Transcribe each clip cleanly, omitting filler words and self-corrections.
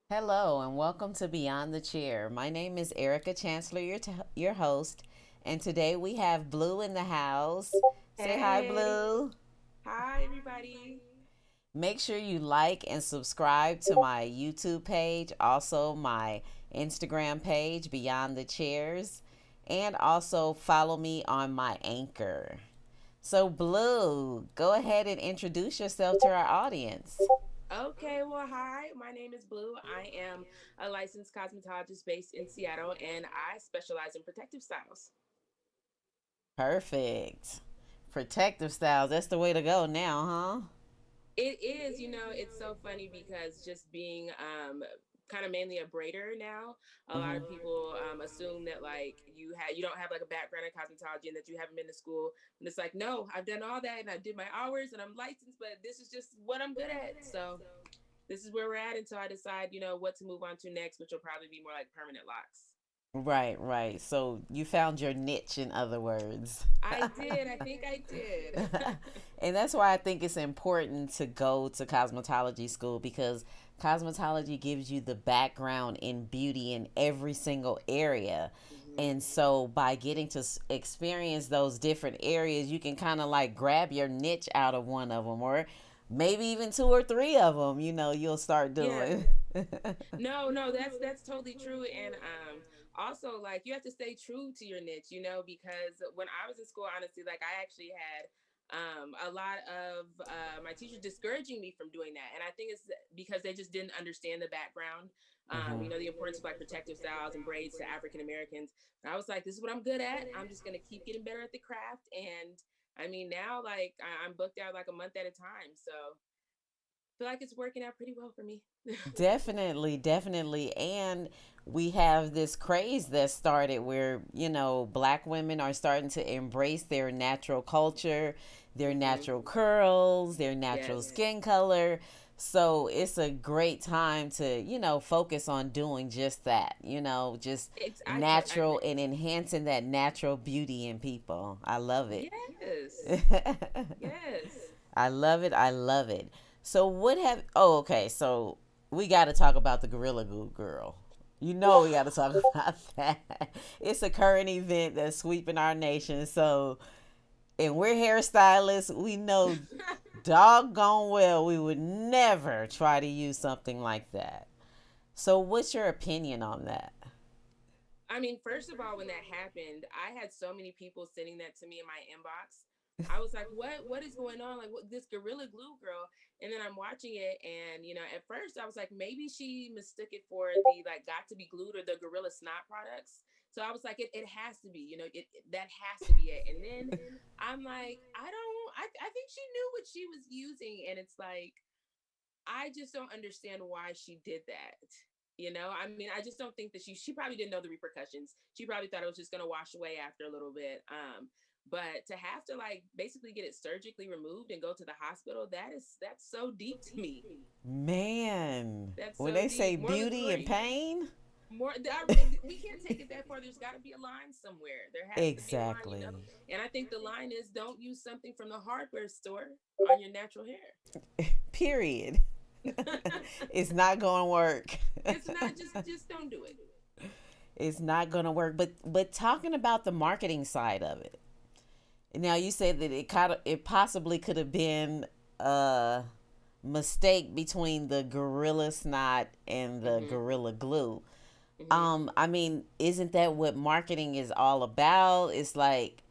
Hello and welcome to Beyond the Chair. My name is Erica Chancellor, your host, and today we have Blue in the house. Say hi, Hey, Blue. hi everybody. Make sure you like and subscribe to my YouTube page, also my Instagram page, Beyond the Chairs, and also follow me on my Anchor. So, Blue, go ahead and introduce yourself to our audience. Okay, well, hi. My name is Blue. I am a licensed cosmetologist based in Seattle, and I specialize in protective styles. Perfect. Protective styles, that's the way to go now, huh? It is, it's so funny because just being kind of mainly a braider now, a lot Hmm. of people assume that like you don't have like a background in cosmetology and that you haven't been to school. And it's like, no, I've done all that and I did my hours and I'm licensed, but this is just what I'm good at. So this is where we're at until I decide, what to move on to next, which will probably be more like permanent locks. Right, right. So you found your niche, in other words. I did. I think I did. And that's why I think it's important to go to cosmetology school because cosmetology gives you the background in beauty in every single area. Hmm. And so by getting to experience those different areas, you can kind of like grab your niche out of one of them or maybe even two or three of them, you'll start Yeah. doing. No, no, that's totally true. And also like you have to stay true to your niche, because when I was in school, honestly, like I actually had a lot of my teachers discouraging me from doing that. And I think it's because they just didn't understand the background. Hmm. The importance of like protective styles and braids to African Americans. And I was like, this is what I'm good at. I'm just gonna keep getting better at the craft. And I mean now like I'm booked out like a month at a time. So I feel like it's working out pretty well for me. Definitely, definitely. And we have this craze that started where, black women are starting to embrace their natural culture, their Hmm. natural curls, their natural Yes. skin color. So it's a great time to, focus on doing just that, just I natural agree. and enhancing that natural beauty in people. I love it. Yes. Yes. I love it. I love it. So what have oh okay, so we gotta talk about the Gorilla Glue girl. You know we gotta talk about that. It's a current event that's sweeping our nation. So and we're hairstylists, we know doggone well we would never try to use something like that. So what's your opinion on that? I mean, first of all, when that happened, I had so many people sending that to me in my inbox. I was like, what is going on? Like what this Gorilla Glue girl? And then I'm watching it and at first I was like, maybe she mistook it for the like got to be glued or the Gorilla Snot products. So I was like, it has to be, that has to be it. And then I'm like, I think she knew what she was using. And it's like, I just don't understand why she did that. I mean, I just don't think that she probably didn't know the repercussions. She probably thought it was just gonna wash away after a little bit. But to have to like basically get it surgically removed and go to the hospital, that's so deep to me. Man, That's when so they say deep. Moral of the beauty and story, pain, more we can't take it that far. There's got to be a line somewhere. There has to be a line, exactly. And I think the line is don't use something from the hardware store on your natural hair. Period. It's not going to work. It's not just don't do it. It's not going to work. But talking about the marketing side of it. Now you said that it possibly could have been a mistake between the Gorilla Snot and the Hmm. Gorilla Glue. Hmm. I mean, isn't that what marketing is all about? It's like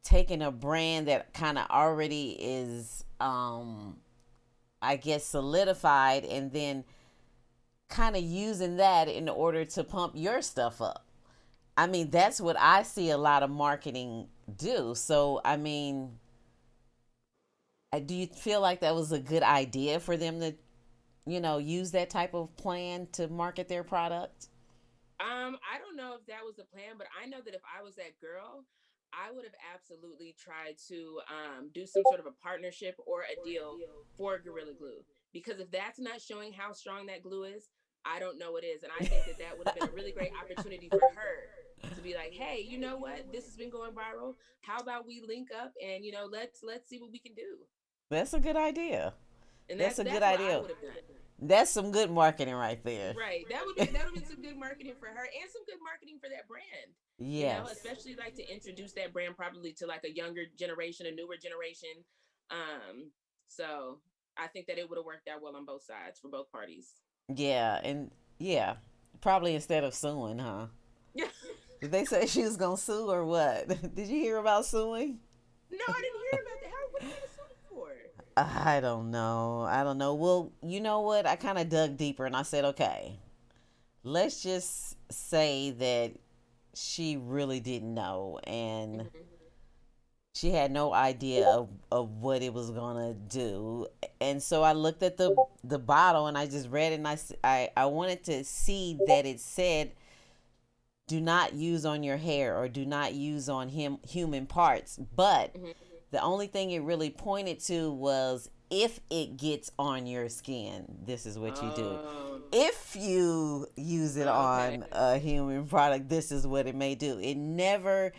taking a brand that kind of already is I guess solidified and then kind of using that in order to pump your stuff up. I mean, that's what I see a lot of marketing do. So, I mean, do you feel like that was a good idea for them to, use that type of plan to market their product? I don't know if that was the plan, but I know that if I was that girl, I would have absolutely tried to do some sort of a partnership or a deal for Gorilla Glue. Because if that's not showing how strong that glue is, I don't know what is. And I think that that would have been a really great opportunity for her to be like, hey, you know what? This has been going viral. How about we link up and let's see what we can do. That's a good idea. And That's that's a good that's what I idea. would have done. That's some good marketing right there. Right. That would be some good marketing for her and some good marketing for that brand. Yes. Especially like to introduce that brand probably to like a younger generation, a newer generation. Um, so I think that it would have worked out well on both sides for both parties. Yeah, and yeah, probably instead of suing, huh? Yeah. Did they say she was gonna sue or what? Did you hear about suing? No, I didn't hear about that. How? What are you gonna sue for? I don't know. I don't know. Well, you know what? I kind of dug deeper and I said, okay, let's just say that she really didn't know and Mm-hmm. she had no idea of what it was gonna do. And so I looked at the bottle and I just read it and I wanted to see that it said do not use on your hair or do not use on human parts. But Mm-hmm. the only thing it really pointed to was if it gets on your skin, this is what you do. Oh, If you use it okay. on a human product, this is what it may do. It never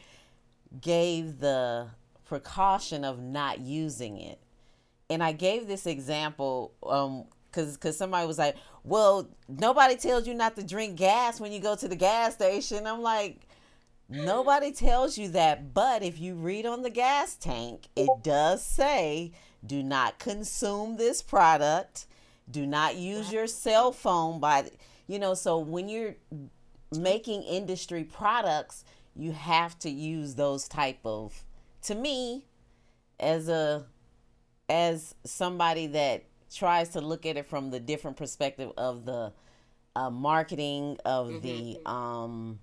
gave the precaution of not using it. And I gave this example because somebody was like, well, nobody tells you not to drink gas when you go to the gas station. I'm like, nobody tells you that, but if you read on the gas tank, it does say do not consume this product. Do not use your cell phone so when you're making industry products, you have to use those type of to me as a as somebody that tries to look at it from the different perspective of the marketing of Mm-hmm. the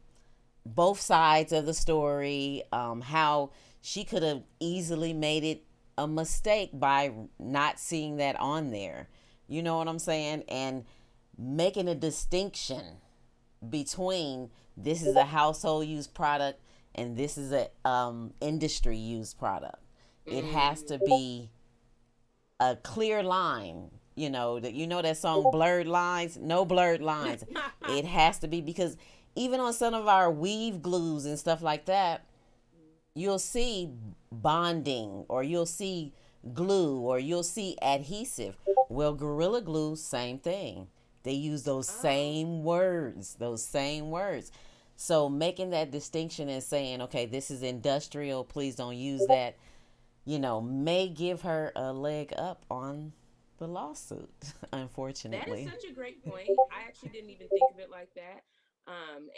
both sides of the story, how she could have easily made it a mistake by not seeing that on there. You know what I'm saying? And making a distinction between this is a household use product and this is a industry use product. It Mm. has to be a clear line. That song Blurred Lines, no blurred lines. It has to be because even on some of our weave glues and stuff like that, you'll see bonding or you'll see glue or you'll see adhesive. Well, Gorilla Glue, same thing. They use those Oh, same words, those same words. So making that distinction and saying, okay, this is industrial, please don't use that, may give her a leg up on the lawsuit, that is unfortunately. such a great point. I actually didn't even think of it like that.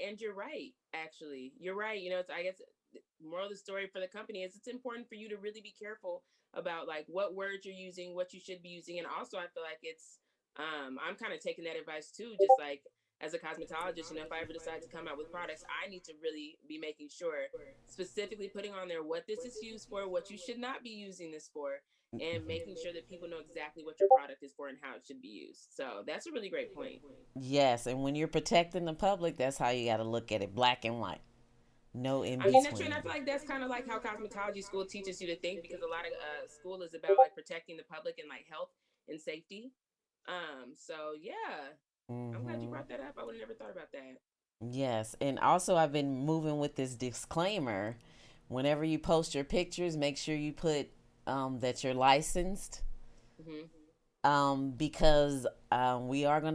And you're right. Actually, you're right. I guess moral of the story for the company is it's important for you to really be careful about like what words you're using, what you should be using, and also I feel like I'm kind of taking that advice too. Just like as a cosmetologist, if I ever decide to come out with products, I need to really be making sure, specifically putting on there what this is used for, what you should not be using this for, and making sure that people know exactly what your product is for and how it should be used. So that's a really great point. Yes, and when you're protecting the public, that's how you got to look at it, black and white, no in I mean, that's true, and between. I feel like that's kind of like how cosmetology school teaches you to think because a lot of school is about like protecting the public and like health and safety. So yeah, I'm glad you Hmm. brought that up. I would have never thought about that. Yes, and also I've been moving with this disclaimer. Whenever you post your pictures, make sure you put that you're licensed, Hmm. because we're going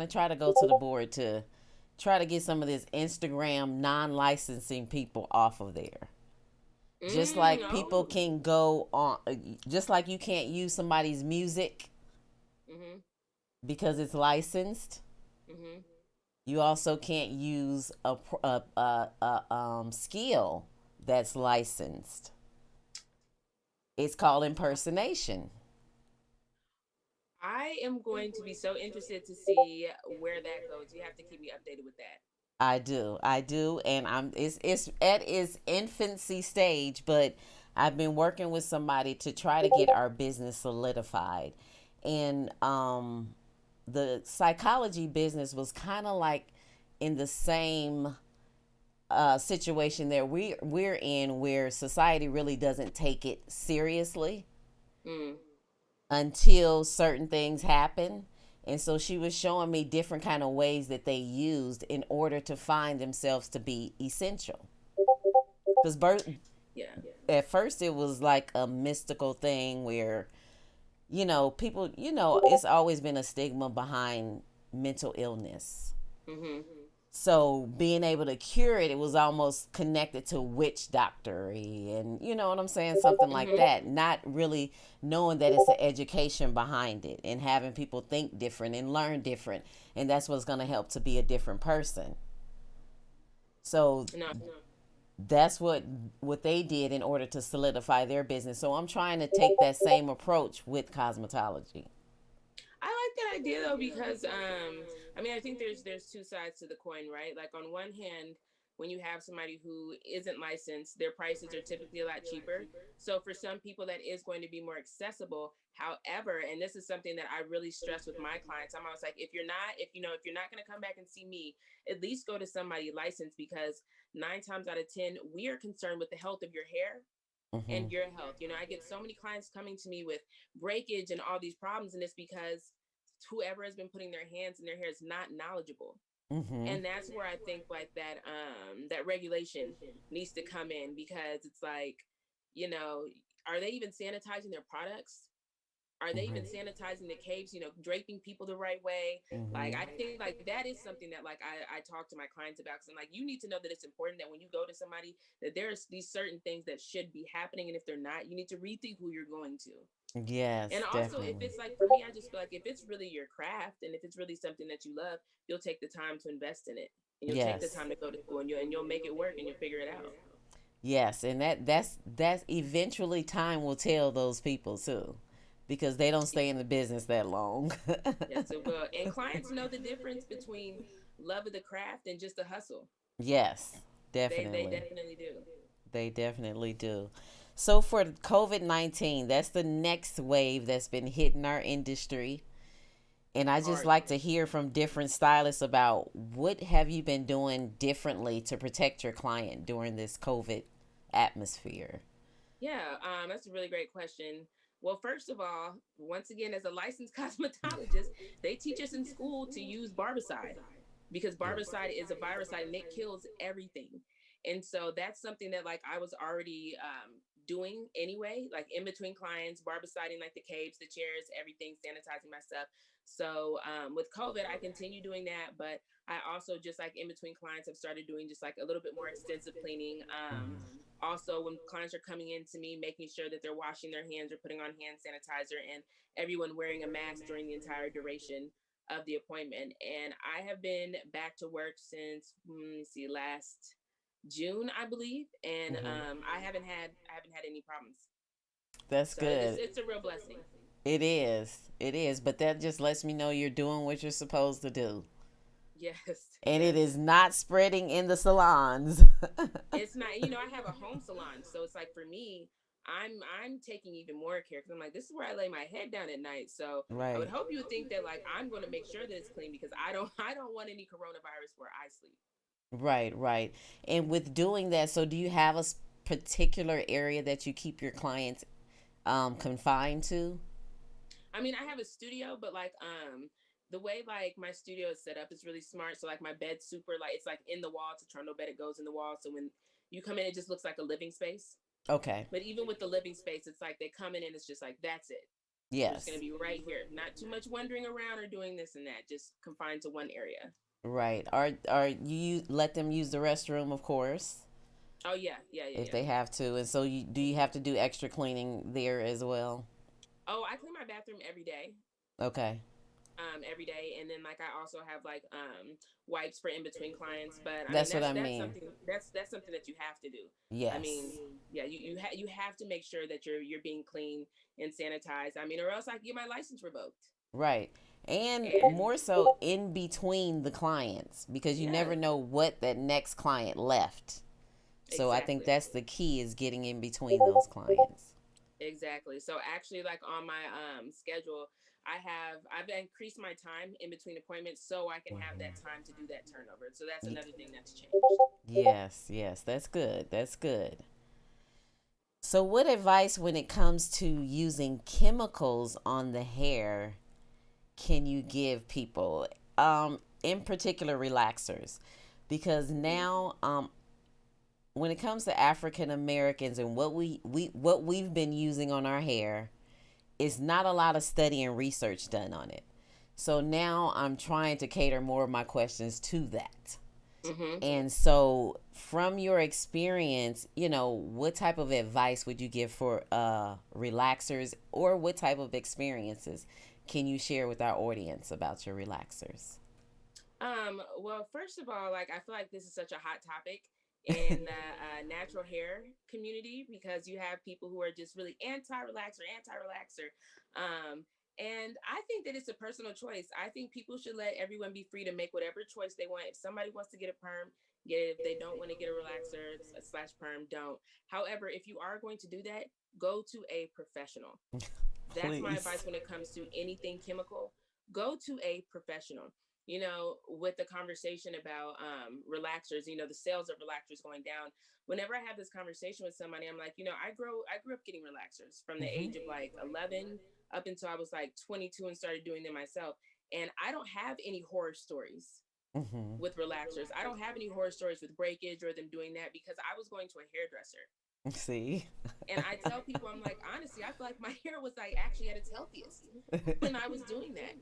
to try to go to the board to try to get some of this Instagram non-licensing people off of there. Just Mm, like people oh. can go on, just like you can't use somebody's music Hmm. because it's licensed, Hmm. you also can't use a skill that's licensed. It's called impersonation. I am going to be so interested to see where that goes. You have to keep me updated with that. I do, and it's at its infancy stage, but I've been working with somebody to try to get our business solidified, and the psychology business was kind of like in the same situation that we're in, where society really doesn't take it seriously Mm. until certain things happen. And so she was showing me different kind of ways that they used in order to find themselves to be essential. Because Yeah. at first it was like a mystical thing where people, it's always been a stigma behind mental illness. Mhm. So being able to cure it, it was almost connected to witch doctory, and you know what I'm saying, something like Mhm. that. Not really knowing that it's an education behind it, and having people think different and learn different, and that's what's going to help to be a different person. So No. that's what they did in order to solidify their business. So I'm trying to take that same approach with cosmetology. I like that idea though because I mean I think there's two sides to the coin, right? Like on one hand, when you have somebody who isn't licensed, their prices are typically a lot cheaper. So for some people that is going to be more accessible. However, and this is something that I really stress with my clients, I'm always like, if you're not going to come back and see me, at least go to somebody licensed because 9 times out of 10, we are concerned with the health of your hair Hmm. and your health. I get so many clients coming to me with breakage and all these problems, and it's because whoever has been putting their hands in their hair is not knowledgeable. Hmm. And that's where I think like that regulation needs to come in because it's like, you know, are they even sanitizing their products? Are they even sanitizing the capes, draping people the right way? Like I think like that is something that like I talk to my clients about because I'm like, you need to know that it's important that when you go to somebody that there's these certain things that should be happening, and if they're not, you need to rethink who you're going to. And Yes, also, if definitely. it's like for me, I just feel like if it's really your craft and if it's really something that you love, you'll take the time to invest in it, and you'll take the Yes. time to go to school, and you'll make it work, and you'll figure it out. Yes, and that's eventually time will tell those people too, because they don't stay in the business that long. Yes, it will. And clients know the difference between love of the craft and just a hustle. Yes, They definitely. definitely do. They definitely do. So for COVID-19, that's the next wave that's been hitting our industry. And I just Hard. like to hear from different stylists about what have you been doing differently to protect your client during this COVID atmosphere. Yeah, that's a really great question. Well, first of all, once again, as a licensed cosmetologist, they teach us in school to use barbicide because barbicide is a viricide and it kills everything. And so that's something that like I was already doing anyway, like in between clients, barbiciding like the capes, the chairs, everything, sanitizing my stuff. So with COVID, I continue doing that, but I also just like in between clients, I've started doing just like a little bit more extensive cleaning. Also, when clients are coming in to me, making sure that they're washing their hands or putting on hand sanitizer, and everyone wearing a mask during the entire duration of the appointment. And I have been back to work since let me see, last June, I believe, and Hmm. I haven't had any problems. That's So it's good. it's a real blessing. It is. It is. But that just lets me know you're doing what you're supposed to do. Yes, And it yes. is not spreading in the salons. It's not. I have a home salon, so it's like for me, I'm taking even more care because I'm like, this is where I lay my head down at night. So I would Right. hope you would think that like I'm going to make sure that it's clean because I don't want any coronavirus where I sleep. Right, right. And with doing that, so do you have a particular area that you keep your clients confined to? I mean, I have a studio, but like the way like my studio is set up is really smart. So like my bed's super like it's like in the wall. It's a trundle bed. It goes in the wall. So when you come in, it just looks like a living space. Okay. But even with the living space, it's like they come in and it's just like that's it. We're just gonna Yes. be right here. Not too much wandering around or doing this and that. Just confined to one area. Right. Are you let them use the restroom, of course, Oh yeah, yeah, yeah, if yeah. they have to. And so do you have to do extra cleaning there as well? Oh, I clean my bathroom every day. Okay. Every day, and then like I also have like wipes for in between clients. But I mean That's what that's I that's mean. something that's something that you have to do. I mean, Yes. yeah, you have to make sure that you're being clean and sanitized. I mean, or else I can get my license revoked. Right. And And more so in between the clients, because you yeah, never know what that next client left. So I think exactly. that's the key, is getting in between those clients. Exactly. So actually like on my schedule, I've increased my time in between appointments so I can have that time to do that turnover. So that's Y- another thing that's changed. Yes, yes, that's good. That's good. So, what advice when it comes to using chemicals on the hair can you give people? In particular, relaxers, because Mhm. now, when it comes to African Americans and what we've been using on our hair, it's not a lot of study and research done on it. So now I'm trying to cater more of my questions to that. Mm-hmm. And so, from your experience, what type of advice would you give for relaxers, or what type of experiences can you share with our audience about your relaxers? Well, first of all, like I feel like this is such a hot topic in the natural hair community because you have people who are just really anti-relaxer, anti-relaxer. And I think that it's a personal choice. I think people should let everyone be free to make whatever choice they want. If somebody wants to get a perm, get it. If they don't want to get a relaxer slash perm, don't. However, if you are going to do that, go to a professional. That's my advice Please. when it comes to anything chemical. Go to a professional. With the conversation about relaxers, the sales of relaxers going down. Whenever I have this conversation with somebody, I'm like, I grew up getting relaxers from the Mm-hmm. age of like 11 up until I was like 22 and started doing them myself. And I don't have any horror stories Mm-hmm. with relaxers. I don't have any horror stories with breakage or them doing that because I was going to a hairdresser. See? And I tell people, I'm like, honestly, I feel like my hair was like actually at its healthiest when I was doing that.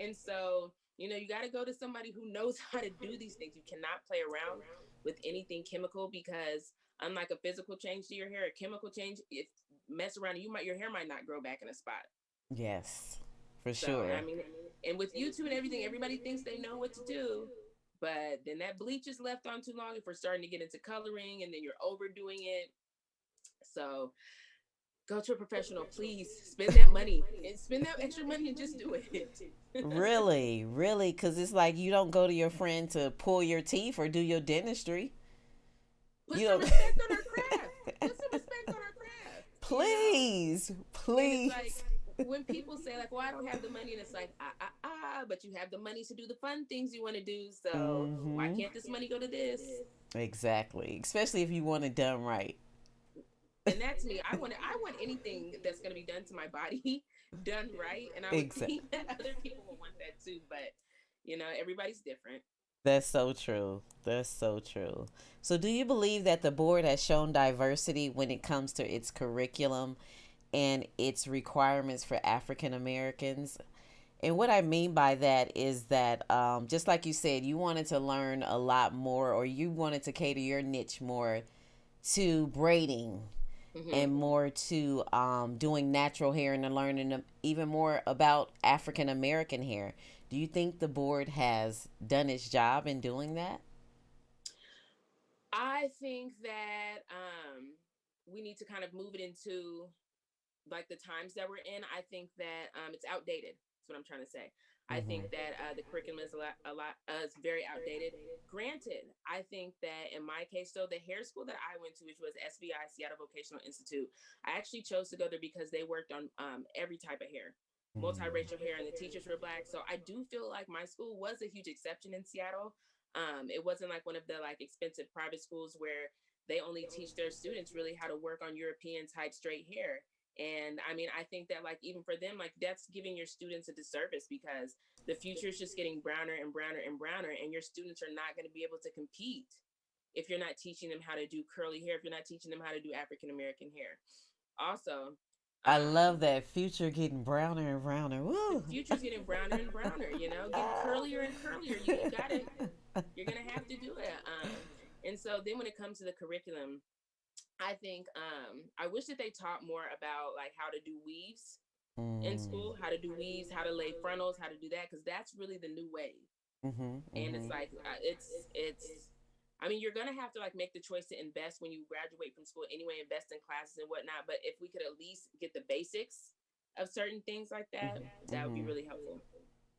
And so, you got to go to somebody who knows how to do these things. You cannot play around with anything chemical because unlike a physical change to your hair, a chemical change, if mess around, your hair might not grow back in a spot. Yes, for So, I sure. mean, and with YouTube and everything, everybody thinks they know what to do. But then that bleach is left on too long if we're starting to get into coloring and then you're overdoing it. So go to a professional, please. Spend that money and spend that extra money and just do it. Really, really, because it's like you don't go to your friend to pull your teeth or do your dentistry. Put You some don't. respect on our craft. Put some respect on our craft. Please, And it's like please. when people say like, "Well, I don't have the money," and it's like, but you have the money to do the fun things you want to do. So why Mm-hmm. can't this money go to this? Exactly. Especially if you want it done right. And that's me. I want anything that's going to be done to my body done right, and I would Exactly. think that other people will want that too. But everybody's different. That's so true. That's so true. So, do you believe that the board has shown diversity when it comes to its curriculum and its requirements for African Americans? And what I mean by that is that, just like you said, you wanted to learn a lot more, or you wanted to cater your niche more to braiding Hmm. and more to doing natural hair and learning even more about African American hair. Do you think the board has done its job in doing that? I think that we need to kind of move it into like the times that we're in. I think that it's outdated. That's what I'm trying to say. I Mm-hmm. think that the curriculum is is very outdated. Granted, I think that in my case, though, the hair school that I went to, which was SVI, Seattle Vocational Institute, I actually chose to go there because they worked on every type of hair, multiracial hair, and the teachers were black. So I do feel like my school was a huge exception in Seattle. It wasn't like one of the like expensive private schools where they only teach their students really how to work on European type straight hair. And I mean, I think that like even for them, like that's giving your students a disservice because the future is just getting browner and browner and browner, and your students are not going to be able to compete if you're not teaching them how to do curly hair, if you're not teaching them how to do African American hair. Also, I love um, that future getting browner and browner. the Woo! future's getting browner and browner, getting curlier and curlier. You gotta, you're gonna have to do it. And so then when it comes to the curriculum, I think I wish that they taught more about like how to do weaves in Mm. school, how to do weaves, how to lay frontals, how to do that, because that's really the new wave. Mm-hmm. And it's Mm-hmm. like it's. I mean, you're gonna have to like make the choice to invest when you graduate from school anyway, invest in classes and whatnot. But if we could at least get the basics of certain things like that, Mm-hmm. that would be Mm-hmm. really helpful.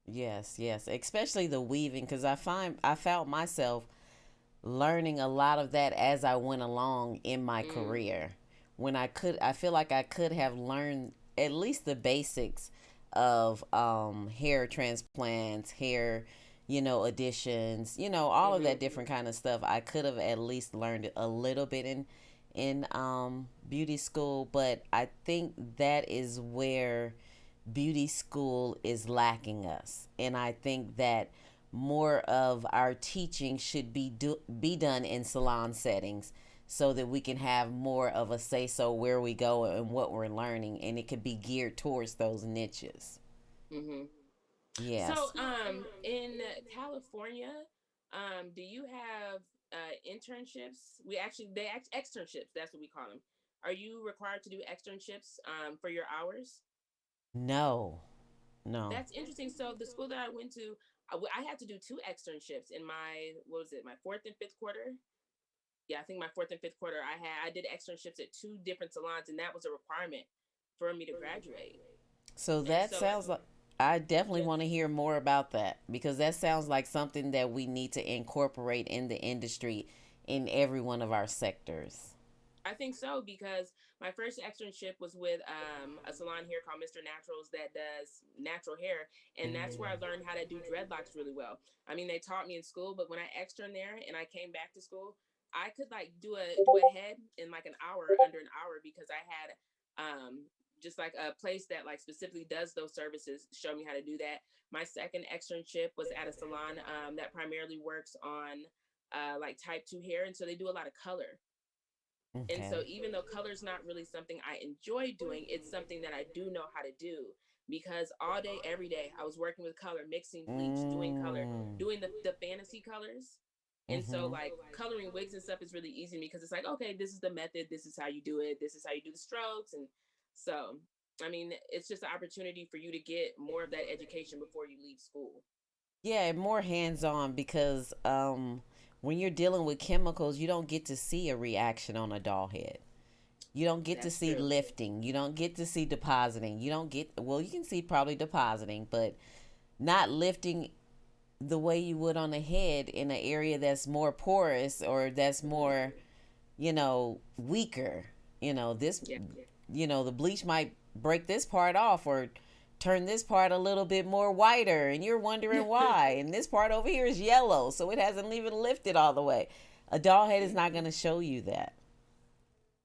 Yes, yes, especially the weaving, because I found myself learning a lot of that as I went along in my Mm, career. When I feel like I could have learned at least the basics of hair transplants, hair, additions, all of mm-hmm. that different kind of stuff. I could have at least learned it a little bit in beauty school, but I think that is where beauty school is lacking us. And I think that more of our teaching should be done in salon settings so that we can have more of a say so where we go and what we're learning, and it could be geared towards those niches. Hmm. So, Yes. in California, do you have internships? We actually externships. That's what we call them. Are you required to do externships for your hours? No. No. That's interesting. So the school that I went to, I had to do two externships in my, what was it, my fourth and fifth quarter. Yeah, I think my fourth and fifth quarter, I did externships at two different salons, and that was a requirement for me to graduate. So And that so, sounds like, I definitely yeah, want to hear more about that, because that sounds like something that we need to incorporate in the industry in every one of our sectors. I think so because my first externship was with a salon here called Mr. Naturals that does natural hair, and that's where I Mm. learned how to do dreadlocks really well. I mean, they taught me in school, but when I externed there and I came back to school, I could like do a head in like an hour, under an hour, because I had just like a place that like specifically does those services show me how to do that. My second externship was at a salon that primarily works on like type 2 hair, and so they do a lot of color. And so Okay. even though color's not really something I enjoy doing, it's something that I do know how to do because all day, every day, I was working with color, mixing bleach, doing color, Mm. doing the fantasy colors. And so Mm-hmm. like coloring wigs and stuff is really easy to me because it's like, okay, this is the method, this is how you do it, this is how you do the strokes. And so, I mean, it's just an opportunity for you to get more of that education before you leave school. Yeah, more hands on, because when you're dealing with chemicals, you don't get to see a reaction on a doll head. You don't get to That's see true. lifting. You don't get to see depositing. You don't get, well, you can see probably depositing, but not lifting the way you would on a head in an area that's more porous or that's Hmm. more, weaker. This, Yeah. the bleach might break this part off or turn this part a little bit more whiter, and you're wondering why. And this part over here is yellow, so it hasn't even lifted all the way. A doll head is not going to show you that.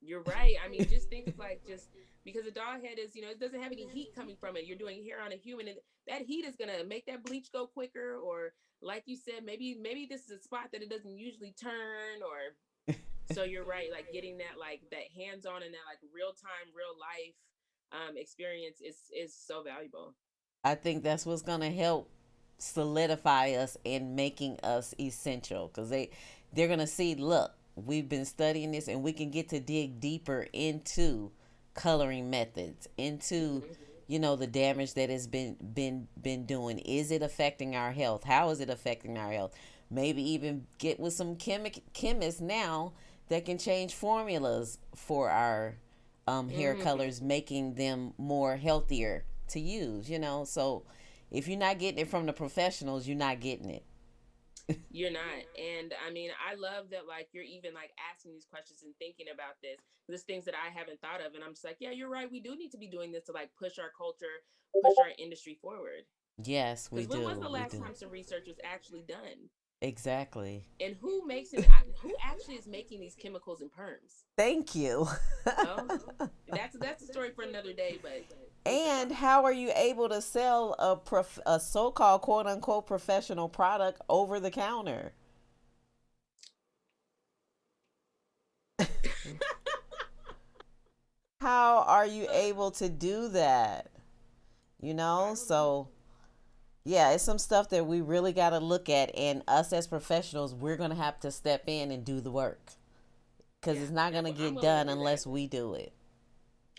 You're right. I mean, just think of like just because a dog head is, it doesn't have any heat coming from it. You're doing hair on a human, and that heat is gonna make that bleach go quicker. Or like you said, maybe this is a spot that it doesn't usually turn. Or so you're right. Like getting that that hands on and that like real time, real life experience is so valuable. I think that's what's going to help solidify us in making us essential, because they're going to see, look, we've been studying this, and we can get to dig deeper into coloring methods, into Hmm. the damage that has been doing. Is it affecting our health? How is it affecting our health? Maybe even get with some chemists now that can change formulas for our hair Hmm. colors, making them more healthier to use. So if you're not getting it from the professionals, you're not getting it. You're not. And I mean, I love that like you're even like asking these questions and thinking about this. There's things that I haven't thought of. And I'm just like, yeah, you're right. We do need to be doing this to like push our culture, push our industry forward. Yes, we Because when was do. the We last do. time some research was actually done? Exactly. And who makes and who actually is making these chemicals and perms? Thank you. Oh, that's a story for another day, but food for And thought. how are you able to sell a so-called quote unquote professional product over the counter? How are you able to do that? I don't know. So yeah, it's some stuff that we really got to look at, and us as professionals, we're going to have to step in and do the work, because Yeah, it's not yeah. going to Well, I'm get willing to done do that, unless we do it.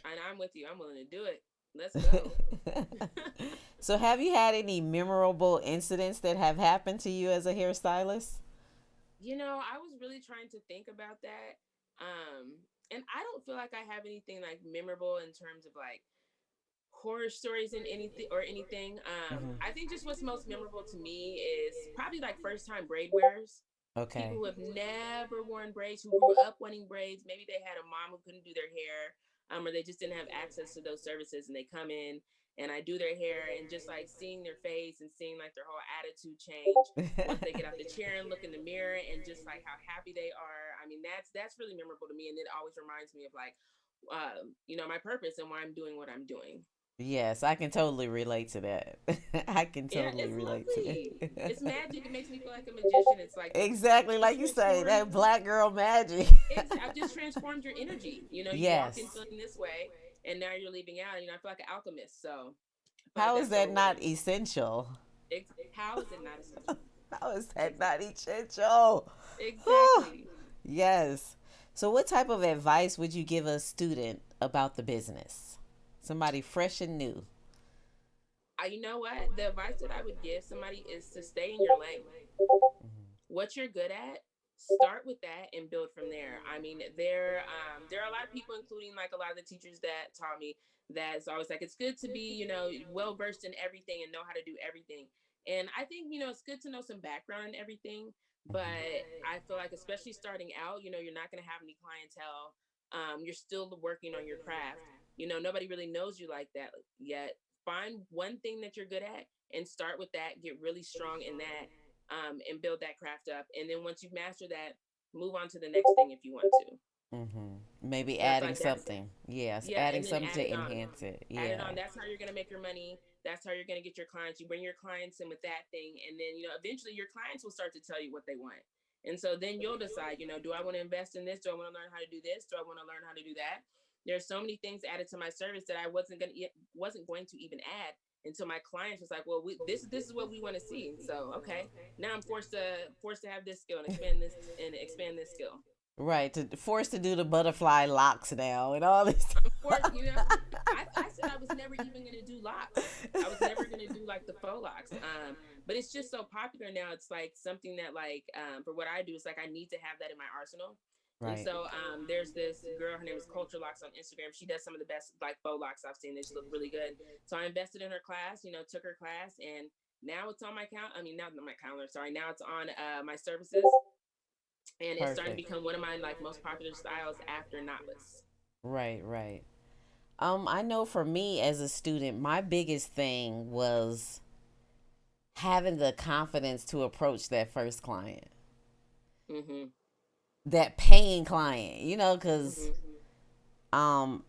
and I'm with you. I'm willing to do it. Let's go. So have you had any memorable incidents that have happened to you as a hairstylist? I was really trying to think about that. And I don't feel like I have anything like memorable in terms of like horror stories and anything. Hmm. I think just what's most memorable to me is probably like first time braid wearers. People Okay. who have never worn braids, who grew up wanting braids. Maybe they had a mom who couldn't do their hair, or they just didn't have access to those services, and they come in and I do their hair, and just like seeing their face and seeing like their whole attitude change once they get out the chair and look in the mirror, and just like how happy they are. I mean, that's really memorable to me, and it always reminds me of like, my purpose and why I'm doing what I'm doing. Yes, I can totally relate to that. I can Yeah, totally it's relate to lovely. that. It's magic. It makes me feel like a magician. It's like Exactly just like you say, transform. that black girl magic. I've just transformed your energy. You walk in Yes. feeling this way, and now you're leaving out. I feel like an alchemist. So I feel like How is that's so that rewarding. not essential? How is it not essential? How is that not Exactly. essential? Whew. Exactly. Yes. So, what type of advice would you give a student about the business? Somebody fresh and new. You know what? The advice that I would give somebody is to stay in your lane. What you're good at, start with that and build from there. I mean, there are a lot of people, including like a lot of the teachers that taught me, that's always like it's good to be well versed in everything and know how to do everything. And I think it's good to know some background in everything. But I feel like especially starting out, you're not going to have any clientele. You're still working on your craft. Nobody really knows you like that yet. Find one thing that you're good at and start with that. Get really strong in that, and build that craft up. And then once you've mastered that, move on to the next thing if you want to. Maybe So I feel adding like that's something. Yes, yeah, adding and then something add to it on. enhance it. Add it Yeah. on. That's how you're gonna make your money. That's how you're gonna get your clients. You bring your clients in with that thing, and then eventually your clients will start to tell you what they want. And so then you'll decide, do I want to invest in this? Do I want to learn how to do this? Do I want to learn how to do that? There's so many things added to my service that I wasn't going to even add until my clients was like, well, this is what we want to see. And so okay, now I'm forced to have this skill and expand this skill. Right. To forced to do the butterfly locks now and all this. I'm forced. I said I was never even going to do locks. I was never going to do like the faux locks. But it's just so popular now. It's like something that like for what I do, it's like I need to have that in my arsenal. And Right. so there's this girl. Her name is Culture Locks on Instagram. She does some of the best like faux locks I've seen. They just look really good. So I invested in her class. Took her class, and now it's on my count. I mean, not on my calendar. Sorry, now it's on my services, and it's starting to Perfect. become one of my like most popular styles after knotless. Right, right. I know for me as a student, my biggest thing was having the confidence to approach that first client, Mm-hmm. that paying client, because Mm-hmm. um,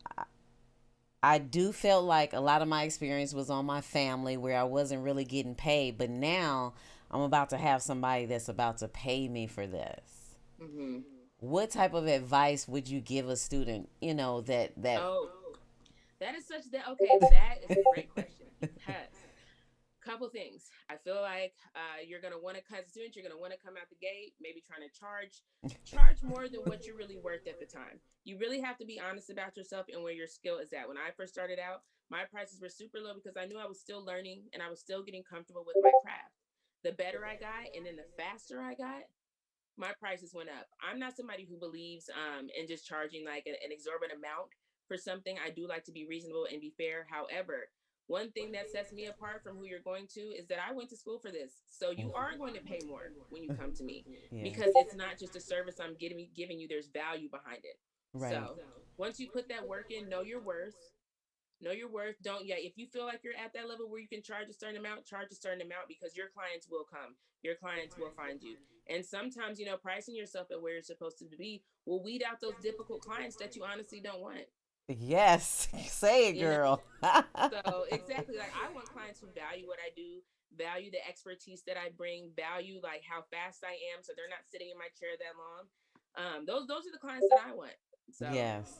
I do feel like a lot of my experience was on my family where I wasn't really getting paid, but now I'm about to have somebody that's about to pay me for this. Mm-hmm. What type of advice would you give a student, that Oh, that is such that. Okay, that is a great question because couple things. I feel like you're gonna want to, as a student, you're gonna want to come out the gate, maybe trying to charge more than what you're really worth at the time. You really have to be honest about yourself and where your skill is at. When I first started out, my prices were super low because I knew I was still learning and I was still getting comfortable with my craft. The better I got, and then the faster I got, my prices went up. I'm not somebody who believes in just charging like an exorbitant amount for something. I do like to be reasonable and be fair. However, one thing that sets me apart from who you're going to is that I went to school for this. So you are going to pay more when you come to me yeah, because it's not just a service I'm giving you, there's value behind it. right, So once you put that work in, know your worth. Know your worth. Don't, yeah, if you feel like you're at that level where you can charge a certain amount because your clients will come. Your clients will find you. And sometimes, pricing yourself at where you're supposed to be will weed out those difficult clients that you honestly don't want. yes, say it, You know, girl. so exactly, like I want clients who value what I do, value the expertise that I bring, value like how fast I am, so they're not sitting in my chair that long. Those are the clients that I want. So, Yes,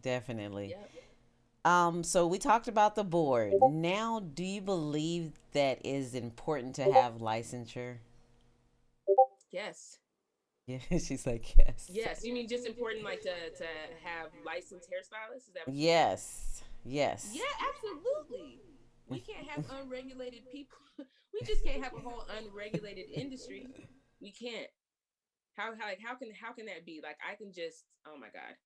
definitely. yep. So we talked about the board. Now, do you believe that is important to have licensure? Yes. Yeah, she's like, yes. Yes, you mean just important like to have licensed hairstylists? Is that what you mean? Yes, yes. Yeah, absolutely. We can't have unregulated people. We just can't have a whole unregulated industry. We can't. How can that be? Like I can just, oh my god.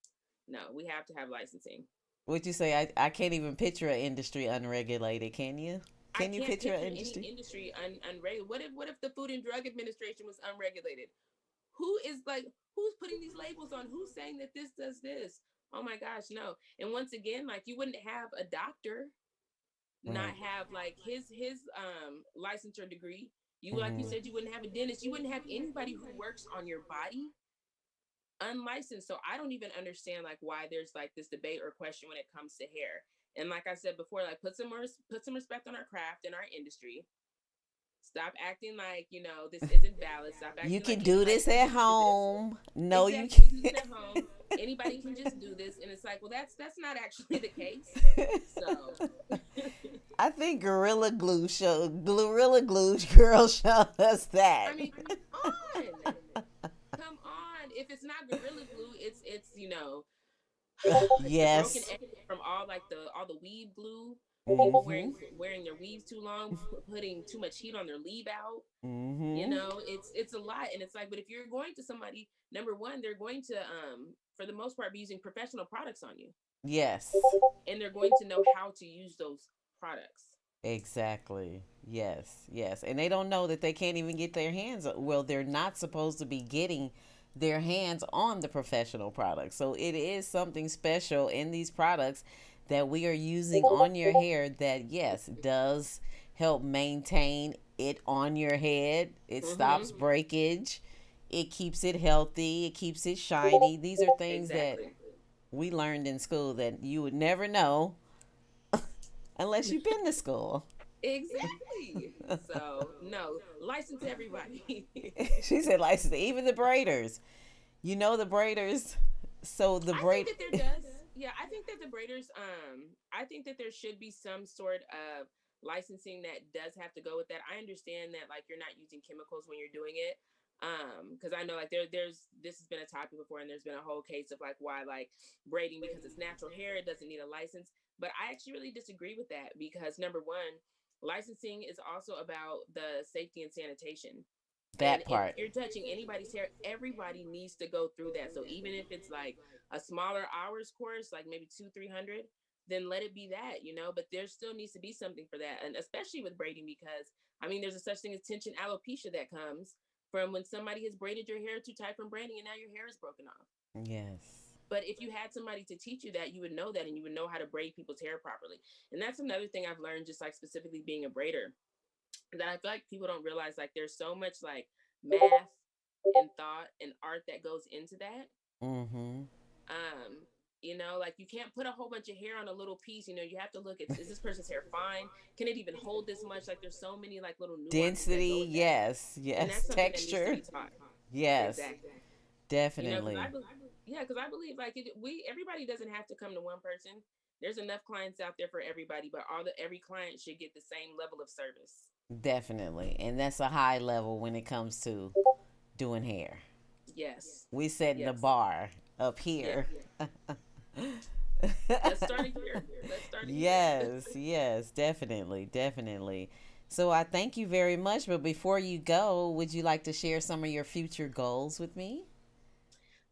No, we have to have licensing. Would you say I can't even picture an industry unregulated? Can you? I Can you can't picture an picture any industry? industry unregulated. What if the Food and Drug Administration was unregulated? Who is like who's putting these labels on? Who's saying that this does this? Oh my gosh, no. And once again, like you wouldn't have a doctor not Right. have like his licensure degree. You, like you Mm-hmm. said, you wouldn't have a dentist. You wouldn't have anybody who works on your body unlicensed. So I don't even understand like why there's like this debate or question when it comes to hair. And like I said before, like put some respect on our craft and our industry. Stop acting like, this isn't valid. Stop You acting can like do anybody this can at just do this. home. No, you Exactly. You can do can. this at home. Anybody can just do this. And it's like, well, that's not actually the case. So I think Gorilla Glue girl showed us that. I mean, come on. Come on. If it's not Gorilla Glue, it's it's the broken Yes. edge from all the weave glue. People Mhm. wearing their weaves too long, putting too much heat on their leave out. Mhm. It's a lot, and it's like, but if you're going to somebody, number one, they're going to for the most part be using professional products on you, Yes. and they're going to know how to use those products. Exactly. Yes. Yes. And they don't know that they can't even get their hands. Well, they're not supposed to be getting their hands on the professional products. So it is something special in these products that we are using on your hair that, yes, does help maintain it on your head. It Mm-hmm. stops breakage. It keeps it healthy. It keeps it shiny. These are things that Exactly. we learned in school that you would never know unless you've been to school. Exactly. So no, license everybody. She said license, even the braiders. You know the braiders. So the I think braid. that there does. Yeah, I think that the braiders. I think that there should be some sort of licensing that does have to go with that. I understand that like you're not using chemicals when you're doing it. Because I know like there's this has been a topic before, and there's been a whole case of like why like braiding because it's natural hair it doesn't need a license. But I actually really disagree with that because number one, licensing is also about the safety and sanitation. And That if part. you're touching anybody's hair, everybody needs to go through that. So even if it's like a smaller hours course, like maybe 200-300, then let it be that. But there still needs to be something for that, and especially with braiding, because I mean, there's a such thing as tension alopecia that comes from when somebody has braided your hair too tight from braiding, and now your hair is broken off. Yes. But if you had somebody to teach you that, you would know that, and you would know how to braid people's hair properly. And that's another thing I've learned, just like specifically being a braider, that I feel like people don't realize. Like there's so much like math and thought and art that goes into that. Mm-hmm. Um, like you can't put a whole bunch of hair on a little piece. You have to look at, is this person's hair fine? Can it even hold this much? Like there's so many like little nuances that go Density. with that. Yes. And Yes. that's something that needs to Texture. be taught. Yes. Exactly. Because Definitely. yeah, because I believe like everybody doesn't have to come to one person. There's enough clients out there for everybody, but every client should get the same level of service. Definitely. And that's a high level when it comes to doing hair. Yes. We setting the Yes. bar up Yeah. here. Let's start it here. Let's start it here. Yes, yes, definitely, definitely. So I thank you very much. But before you go, would you like to share some of your future goals with me?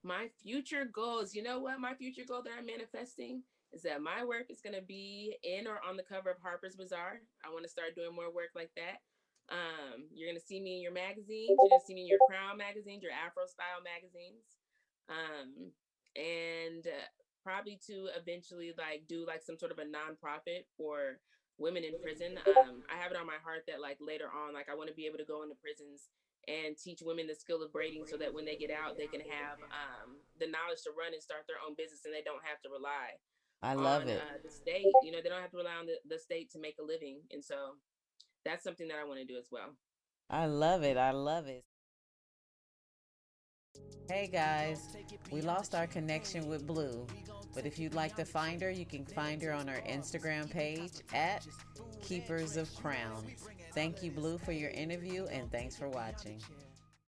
My future goals. You know what? My future goal that I'm manifesting is that my work is going to be in or on the cover of Harper's Bazaar. I want to start doing more work like that. You're going to see me in your magazines. You're going to see me in your Crown magazines, your Afro style magazines. And probably to eventually like do like some sort of a nonprofit for women in prison. I have it on my heart that like later on, like I want to be able to go into prisons and teach women the skill of braiding so that when they get out, they can have the knowledge to run and start their own business, and they don't have to rely I love on it. the state. They don't have to rely on the state to make a living. And so that's something that I want to do as well. I love it. I love it. Hey guys, we lost our connection with Blue, but if you'd like to find her, you can find her on our Instagram page at Keepers of Crown. Thank you, Blue, for your interview, and thanks for watching.